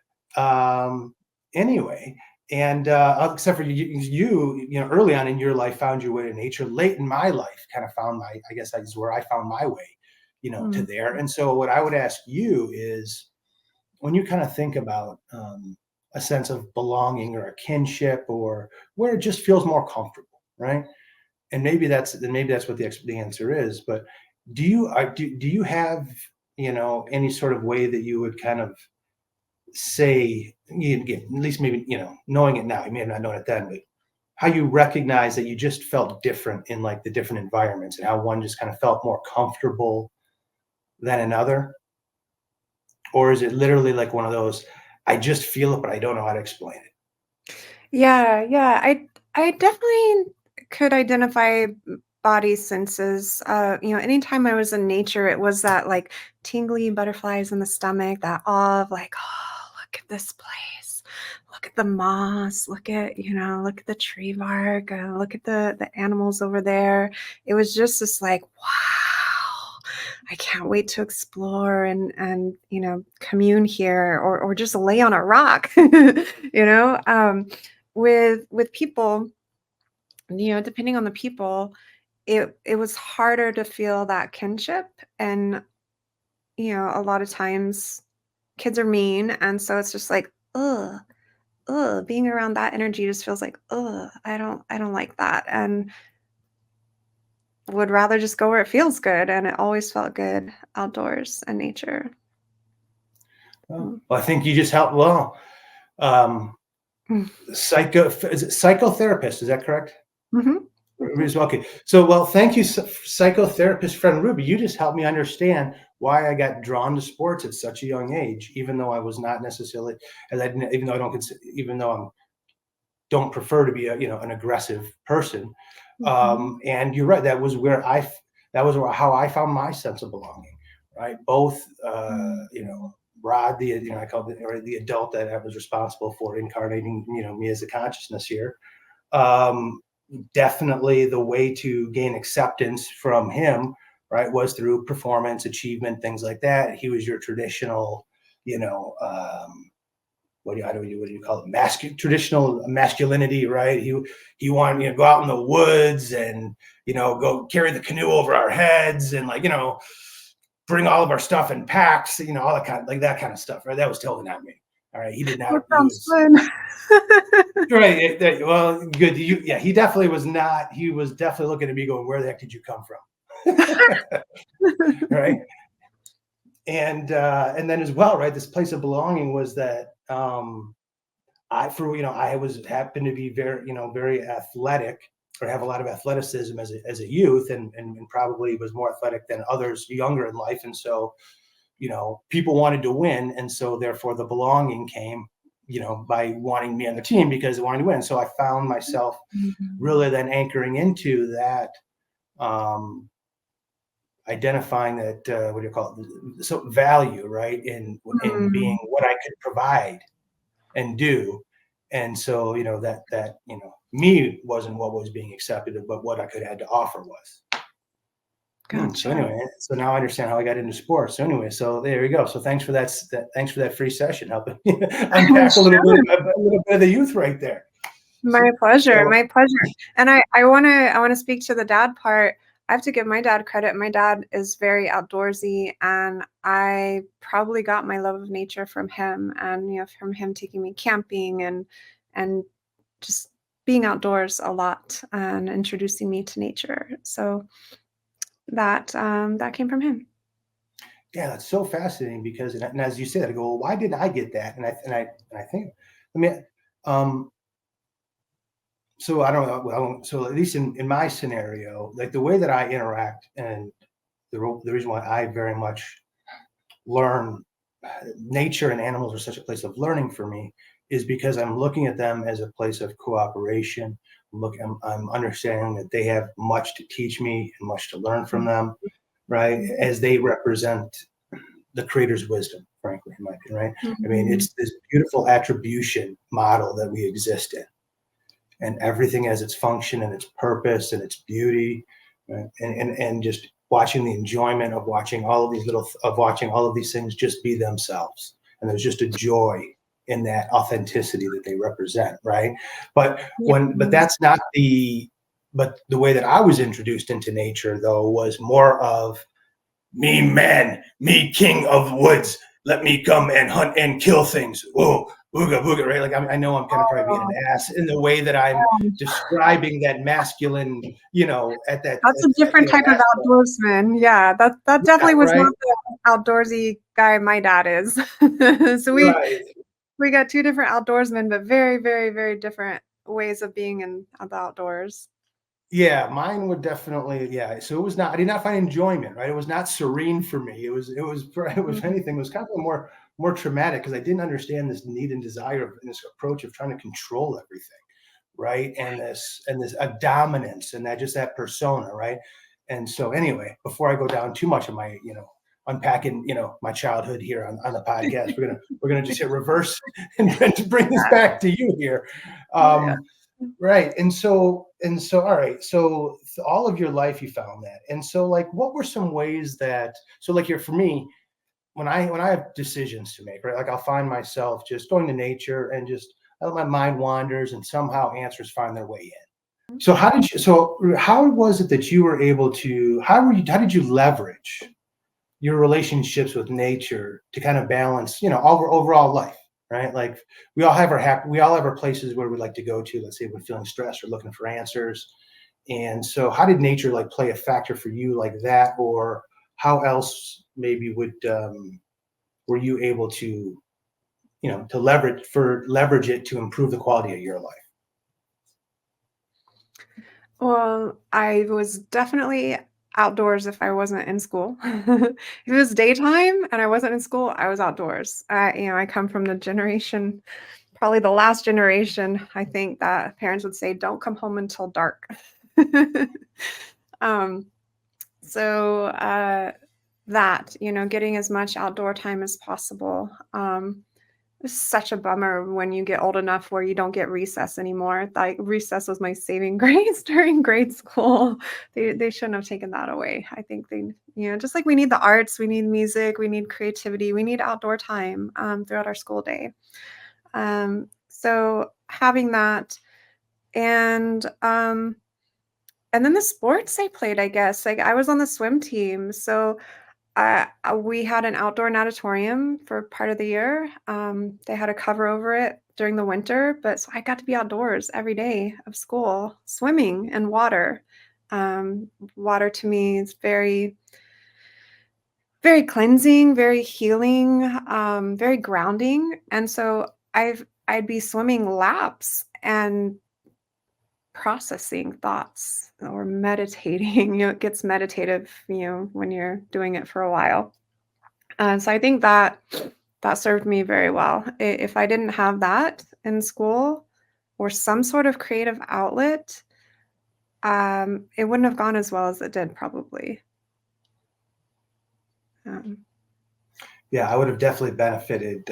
Anyway, and except for you know, early on in your life, found your way to nature. Late in my life, kind of found I guess that is where I found my way, you know, to there. And so what I would ask you is, when you kind of think about a sense of belonging or a kinship, or where it just feels more comfortable, right? And maybe that's what the answer is. But do you have, you know, any sort of way that you would kind of say, at least maybe, you know, knowing it now, you may have not known it then, but how you recognize that you just felt different in like the different environments, and how one just kind of felt more comfortable than another? Or is it literally like one of those, I just feel it, but I don't know how to explain it? Yeah. I definitely could identify body senses. Anytime I was in nature, it was that like tingly butterflies in the stomach, that awe of like, oh, look at this place. Look at the moss, look at the tree bark, look at the animals over there. It was just this like, wow, I can't wait to explore and commune here, or just lay on a rock. With people, depending on the people, it was harder to feel that kinship. And a lot of times kids are mean, and so it's just like, ugh, being around that energy just feels like, ugh, I don't like that, and would rather just go where it feels good. And it always felt good outdoors and nature. Well, I think you just helped. Well, psychotherapist, is that correct? Mm-hmm. Okay. So, well, thank you, psychotherapist friend Ruby. You just helped me understand why I got drawn to sports at such a young age, even though I was not necessarily, even though I don't consider, even though I don't prefer to be an aggressive person. And you're right. That was how I found my sense of belonging. Right. Both, Rod, I called the adult that I was responsible for incarnating, me as a consciousness here. Definitely the way to gain acceptance from him, right, was through performance, achievement, things like that. He was your traditional, what do you call it? Traditional masculinity, right? He wanted me to go out in the woods and, go carry the canoe over our heads and bring all of our stuff in packs, all that kind of stuff, right? That was totally not me. All right. He did not. That sounds fun. Right. Well, good. He definitely was not. He was definitely looking at me going, where the heck did you come from? Right. And then as well, right, this place of belonging was that I happened to be very athletic, or have a lot of athleticism as a youth, and probably was more athletic than others younger in life. And so, people wanted to win. And so therefore the belonging came, by wanting me on the team because they wanted to win. So I found myself really then anchoring into that, identifying that, what do you call it? So value, right? In being what I could provide and do. And so, that me wasn't what was being accepted, but what I could add to offer was. Gotcha. So anyway, so now I understand how I got into sports. So anyway, so there you go. So thanks for that free session, helping unpack a little bit of the youth right there. My pleasure. And I want to speak to the dad part. I have to give my dad credit. My dad is very outdoorsy, and I probably got my love of nature from him, and from him taking me camping and just being outdoors a lot and introducing me to nature. So that came from him. Yeah, that's so fascinating because, and as you said, I go, well, why didn't I get that? And I think, so I don't know. Well, so at least in my scenario, like the way that I interact, and the reason why I very much learn, nature and animals are such a place of learning for me, is because I'm looking at them as a place of cooperation. I'm understanding that they have much to teach me and much to learn from them, right? As they represent the creator's wisdom, frankly, in my right? I mean, Mhm. it's this beautiful attribution model that we exist in, and everything has its function and its purpose and its beauty, right? And just watching the enjoyment of watching all of watching all of these things just be themselves, and there's just a joy in that authenticity that they represent, right? But Yeah. that's not but the way that I was introduced into nature, though, was more of me man, me king of the woods. Let me come and hunt and kill things. Whoa, booga booga, right? Like I know I'm kind of probably being an ass in the way that I'm describing that masculine, That's a different type of aspect. outdoorsman. Yeah, that Yeah, definitely was right, not the outdoorsy guy my dad is. So right. we got two different outdoorsmen, but very, very, very different ways of being in the outdoors. Yeah, mine would definitely, yeah. So it was not, I did not find enjoyment, right? It was not serene for me. If Mhm. anything, it was kind of more traumatic because I didn't understand this need and desire and this approach of trying to control everything, right? And this a dominance and that persona, right? And so anyway, before I go down too much of my, unpacking, my childhood here on the podcast, we're gonna just hit reverse and to bring this back to you here. Oh yeah. Right. And so all right. So all of your life you found that. And so like what were some ways that so like here for me, when I have decisions to make, right? Like I'll find myself just going to nature and just I let my mind wanders and somehow answers find their way in. So how was it that you were able to how did you leverage your relationships with nature to kind of balance, overall life, right? Like we all have our places where we like to go to, let's say when feeling stressed or looking for answers. And so how did nature like play a factor for you like that? Or how else maybe were you able to, to leverage it to improve the quality of your life? Well, I was definitely outdoors if I wasn't in school. If it was daytime and I wasn't in school, I was outdoors. I come from the generation, probably the last generation, I think, that parents would say, "Don't come home until dark." Um, so that, getting as much outdoor time as possible. It's such a bummer when you get old enough where you don't get recess anymore. Like recess was my saving grace during grade school. They shouldn't have taken that away. I think just like we need the arts, we need music, we need creativity, we need outdoor time throughout our school day. So having that and and then the sports I played, I guess, like I was on the swim team, so we had an outdoor natatorium for part of the year. They had a cover over it during the winter, but so I got to be outdoors every day of school, swimming in water. Water to me is very, very cleansing, very healing, very grounding. And so I'd be swimming laps and processing thoughts or meditating. It gets meditative, when you're doing it for a while. So I think that served me very well. If I didn't have that in school or some sort of creative outlet, it wouldn't have gone as well as it did probably. Um, Yeah, I would have definitely benefited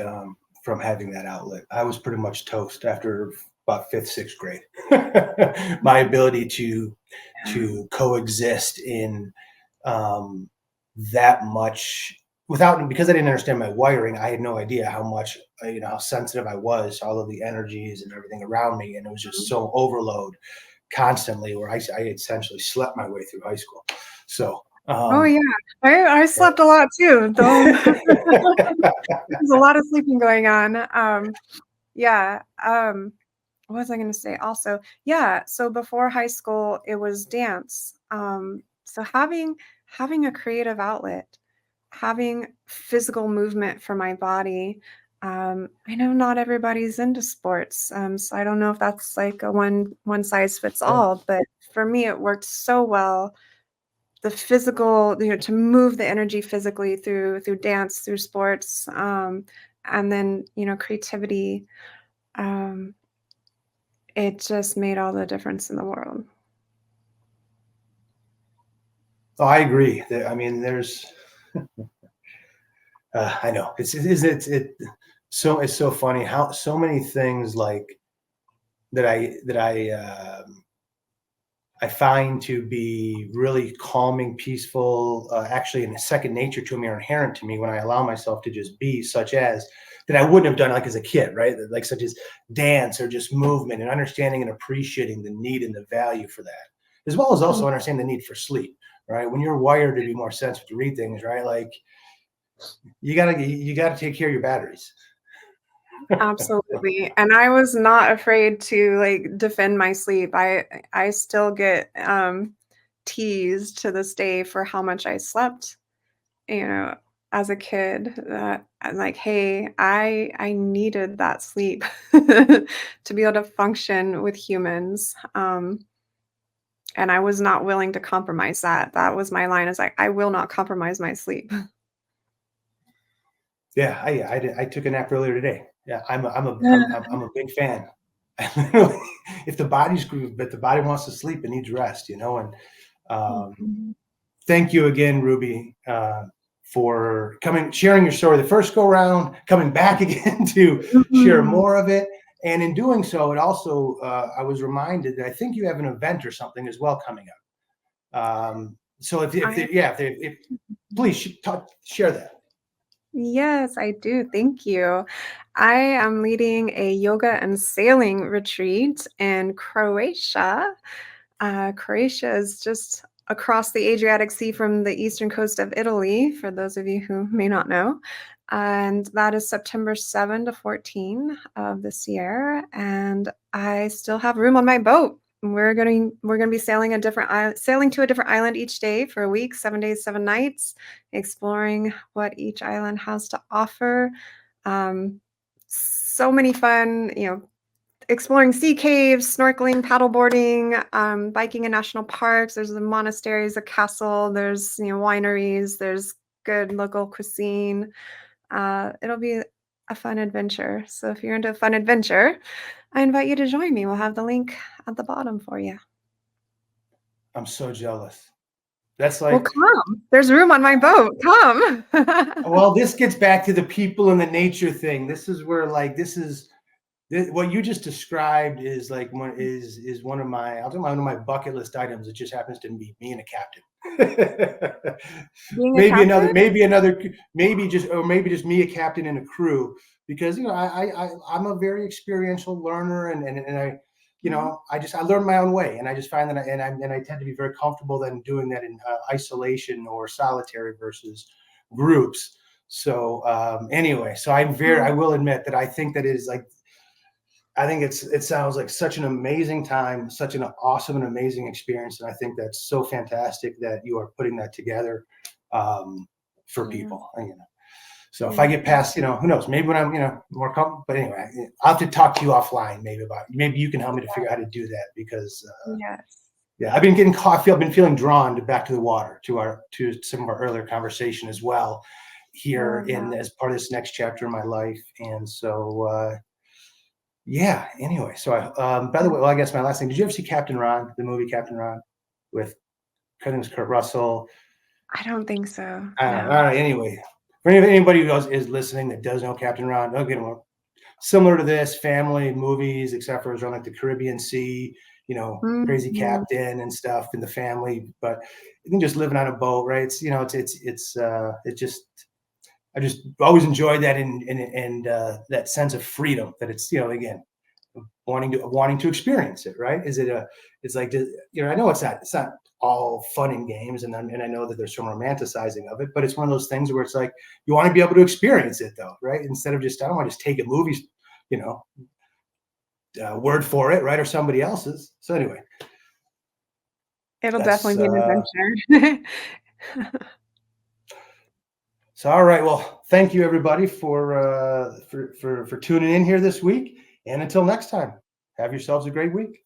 from having that outlet. I was pretty much toast after about fifth, sixth grade. My ability to coexist in um, that much without because I didn't understand my wiring. I had no idea how much how sensitive I was to all of the energies and everything around me, and it was just so overload constantly. Where I essentially slept my way through high school. So. oh yeah, I slept a lot too, though. There's a lot of sleeping going on. Yeah. What was I going to say? Also, yeah. So before high school, it was dance. So having a creative outlet, having physical movement for my body. I know not everybody's into sports, so I don't know if that's like a one size fits all. But for me, it worked so well. The physical, to move the energy physically through dance, through sports, and then creativity. Um, it just made all the difference in the world. Oh, I agree. I mean, I know it's so funny how so many things like that I find to be really calming, peaceful, actually in second nature to me or inherent to me when I allow myself to just be, such as that I wouldn't have done like as a kid, right? Like such as dance or just movement and understanding and appreciating the need and the value for that, as well as also understanding the need for sleep, right? When you're wired to be more sensitive to read things, right? Like you gotta take care of your batteries. Absolutely. And I was not afraid to like defend my sleep. I still get teased to this day for how much I slept, you know, as a kid. I'm like, hey, I needed that sleep to be able to function with humans. And I was not willing to compromise that. That was my line, is like, I will not compromise my sleep. Yeah, I took a nap earlier today. Yeah, I'm a big fan. If the body wants to sleep, it needs rest, you know. And Mhm. thank you again, Ruby, for sharing your story the first go round, coming back again to share Mhm. more of it. And in doing so, it also I was reminded that I think you have an event or something as well coming up. So I if please share that. Yes, I do. Thank you. I am leading a yoga and sailing retreat in Croatia. Croatia is just across the Adriatic Sea from the eastern coast of Italy, for those of you who may not know. And that is September 7 to 14 of this year. And I still have room on my boat. We're going to be sailing to a different island each day for a week, 7 days, 7 nights, exploring what each island has to offer. So many fun, exploring sea caves, snorkeling, paddleboarding, biking in national parks. There's the monasteries, a castle. There's wineries. There's good local cuisine. It'll be a fun adventure. So if you're into a fun adventure, I invite you to join me. We'll have the link at the bottom for you. I'm so jealous. That's Well, like, come. There's room on my boat. Come. well, this gets back to the people and the nature thing. This is where like what you just described is like is one of my one of my bucket list items. It just happens to be me and a captain. Being a maybe captain? maybe just me, a captain and a crew, because I'm a very experiential learner, and I I learn my own way, and I just find that I tend to be very comfortable then doing that in isolation or solitary versus groups. So anyway, so I will admit that I think that is like, I think it sounds like such an amazing time, such an awesome and amazing experience, and I think that's so fantastic that you are putting that together for Yeah. people. And, so if I Yeah. get past, who knows? Maybe when I'm, more comfortable. But anyway, I'll have to talk to you offline, maybe you can help me to figure out how to do that, because Yes. yeah, I've been getting coffee. I've been feeling drawn back to the water, to some of our earlier conversation as well, I here love in that. as part of this next chapter in my life, and so. Yeah. Anyway, so by the way, well, I guess my last thing. Did you ever see Captain Ron, the movie Captain Ron, with I think it was Kurt Russell? I don't think so. All No. right. Anyway, for anybody who is listening that does know Captain Ron, don't get him similar to this, family movies, except for it's around like the Caribbean Sea, crazy Mhm. captain and stuff in the family, but you can just living on a boat, right? It just I just always enjoyed that, and that sense of freedom that it's again wanting to experience it, right? It's like, I know it's not all fun and games, and I know that there's some romanticizing of it, but it's one of those things where it's like you want to be able to experience it though, right? Instead of just, I don't want to just take a movie's you know word for it, right, or somebody else's. So anyway, It'll that's definitely be an adventure. so. All right, well, thank you everybody for tuning in here this week, and until next time, have yourselves a great week.